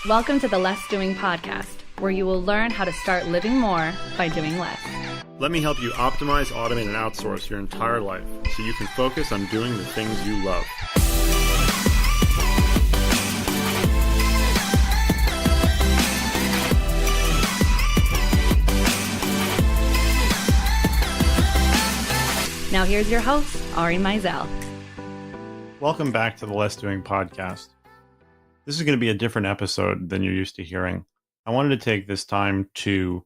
Welcome to the Less.doing podcast, where you will learn how to start living more by doing less. Let me help you optimize, automate, and outsource your entire life so you can focus on doing the things you love. Now here's your host, Ari Meisel. Welcome back to the Less.doing podcast. This is going to be a different episode than you're used to hearing. I wanted to take this time to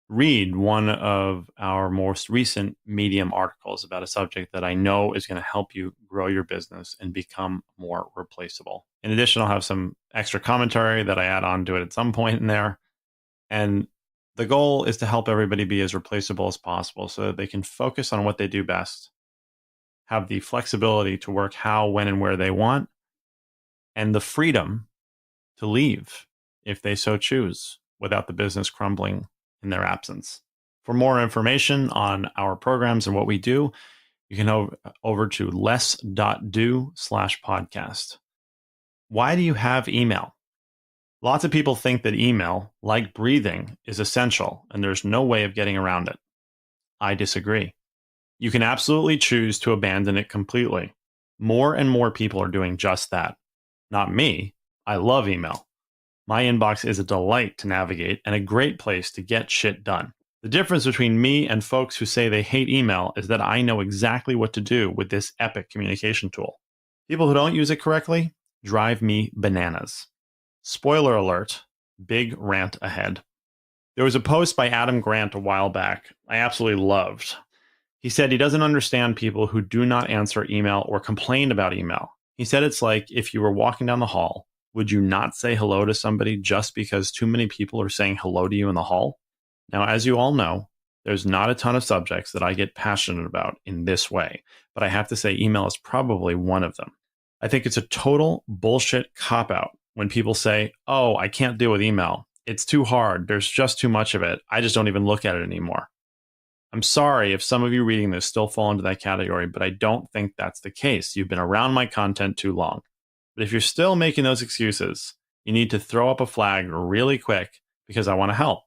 read one of our most recent Medium articles about a subject that I know is going to help you grow your business and become more replaceable. In addition, I'll have some extra commentary that I add on to it at some point in there. And the goal is to help everybody be as replaceable as possible so that they can focus on what they do best, have the flexibility to work how, when, and where they want, and the freedom to leave if they so choose without the business crumbling in their absence. For more information on our programs and what we do, you can go over to Less.do/podcast. Why do you have email? Lots of people think that email, like breathing, is essential and there's no way of getting around it. I disagree. You can absolutely choose to abandon it completely. More and more people are doing just that. Not me. I love email. My inbox is a delight to navigate and a great place to get shit done. The difference between me and folks who say they hate email is that I know exactly what to do with this epic communication tool. People who don't use it correctly drive me bananas. Spoiler alert, big rant ahead. There was a post by Adam Grant a while back I absolutely loved. He said he doesn't understand people who do not answer email or complain about email. He said it's like if you were walking down the hall, would you not say hello to somebody just because too many people are saying hello to you in the hall? Now, as you all know, there's not a ton of subjects that I get passionate about in this way, but I have to say email is probably one of them. I think it's a total bullshit cop-out when people say, oh, I can't deal with email. It's too hard. There's just too much of it. I just don't even look at it anymore. I'm sorry if some of you reading this still fall into that category, but I don't think that's the case. You've been around my content too long. But if you're still making those excuses, you need to throw up a flag really quick because I want to help.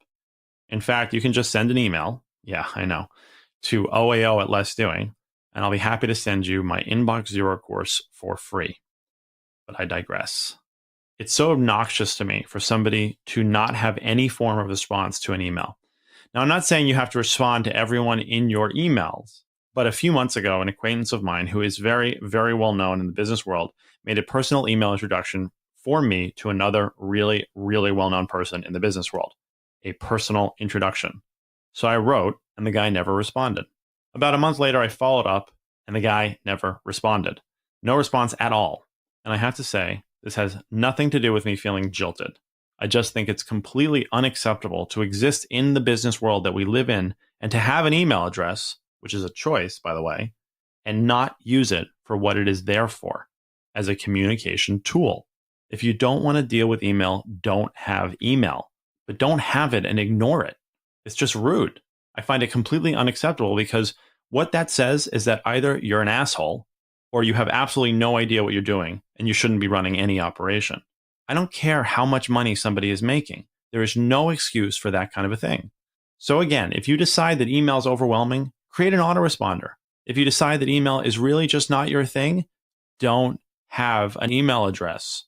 In fact, you can just send an email, I know, to OAO@Less.doing, and I'll be happy to send you my Inbox Zero course for free. But I digress. It's so obnoxious to me for somebody to not have any form of response to an email. Now, I'm not saying you have to respond to everyone in your emails, but a few months ago, an acquaintance of mine who is very, very well known in the business world made a personal email introduction for me to another really, really well-known person in the business world, a personal introduction. So I wrote, and the guy never responded. About a month later, I followed up, and the guy never responded. No response at all. And I have to say, this has nothing to do with me feeling jilted. I just think it's completely unacceptable to exist in the business world that we live in and to have an email address, which is a choice, by the way, and not use it for what it is there for, as a communication tool. If you don't want to deal with email, don't have email, but don't have it and ignore it. It's just rude. I find it completely unacceptable because what that says is that either you're an asshole or you have absolutely no idea what you're doing and you shouldn't be running any operation. I don't care how much money somebody is making. There is no excuse for that kind of a thing. So again, if you decide that email is overwhelming, create an autoresponder. If you decide that email is really just not your thing, don't have an email address.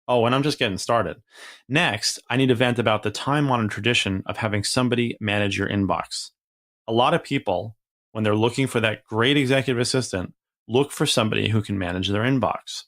Oh, and I'm just getting started. Next, I need to vent about the time-honored tradition of having somebody manage your inbox. A lot of people, when they're looking for that great executive assistant, look for somebody who can manage their inbox.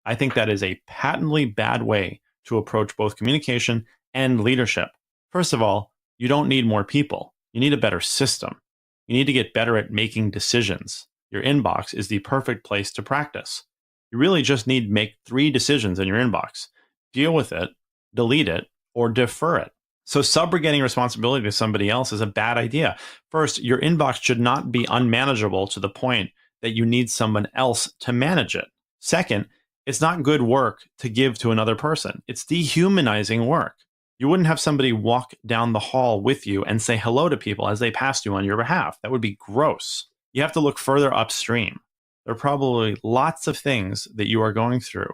I think that is a patently bad way to approach both communication and leadership. First of all, you don't need more people. You need a better system. You need to get better at making decisions. Your inbox is the perfect place to practice. You really just need to make 3 decisions in your inbox. Deal with it, delete it, or defer it. So subrogating responsibility to somebody else is a bad idea. First, your inbox should not be unmanageable to the point that you need someone else to manage it. Second, it's not good work to give to another person. It's dehumanizing work. You wouldn't have somebody walk down the hall with you and say hello to people as they pass you on your behalf. That would be gross. You have to look further upstream. There are probably lots of things that you are going through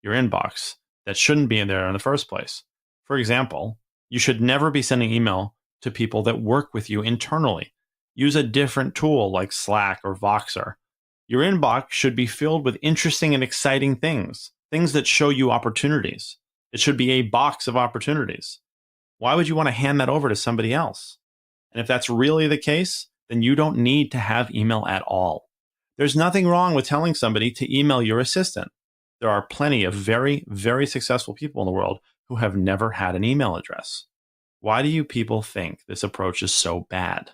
your inbox that shouldn't be in there in the first place. For example, you should never be sending email to people that work with you internally. Use a different tool like Slack or Voxer. Your inbox should be filled with interesting and exciting things that show you opportunities. It should be a box of opportunities. Why would you want to hand that over to somebody else? And if that's really the case, then you don't need to have email at all. There's nothing wrong with telling somebody to email your assistant. There are plenty of very, very successful people in the world who have never had an email address. Why do you people think this approach is so bad?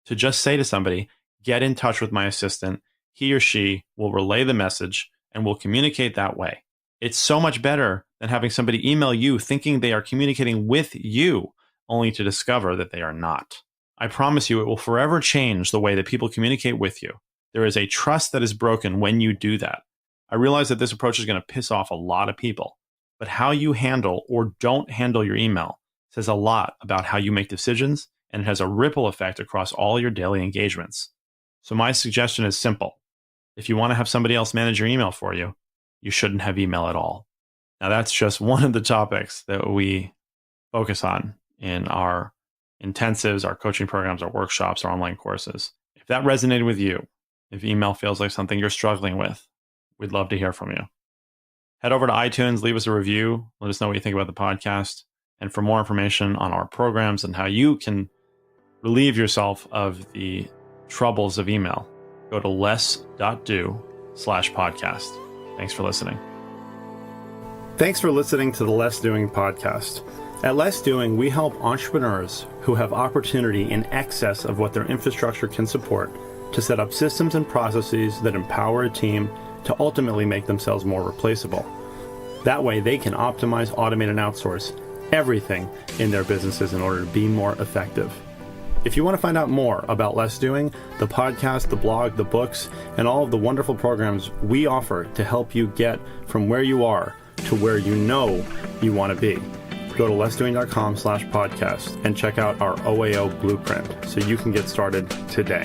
To just say to somebody, get in touch with my assistant, he or she will relay the message and will communicate that way. It's so much better than having somebody email you thinking they are communicating with you, only to discover that they are not. I promise you it will forever change the way that people communicate with you. There is a trust that is broken when you do that. I realize that this approach is going to piss off a lot of people, but how you handle or don't handle your email says a lot about how you make decisions, and it has a ripple effect across all your daily engagements. So my suggestion is simple. If you want to have somebody else manage your email for you, you shouldn't have email at all. Now, that's just one of the topics that we focus on in our intensives, our coaching programs, our workshops, our online courses. If that resonated with you, if email feels like something you're struggling with, we'd love to hear from you. Head over to iTunes, leave us a review, let us know what you think about the podcast. And for more information on our programs and how you can relieve yourself of the troubles of email, go to Less.do/podcast. Thanks for listening. Thanks for listening to the Less Doing podcast. At Less Doing, we help entrepreneurs who have opportunity in excess of what their infrastructure can support to set up systems and processes that empower a team to ultimately make themselves more replaceable. That way, they can optimize, automate, and outsource everything in their businesses in order to be more effective. If you want to find out more about Less Doing, the podcast, the blog, the books, and all of the wonderful programs we offer to help you get from where you are to where you know you want to be, go to lessdoing.com/podcast and check out our OAO blueprint so you can get started today.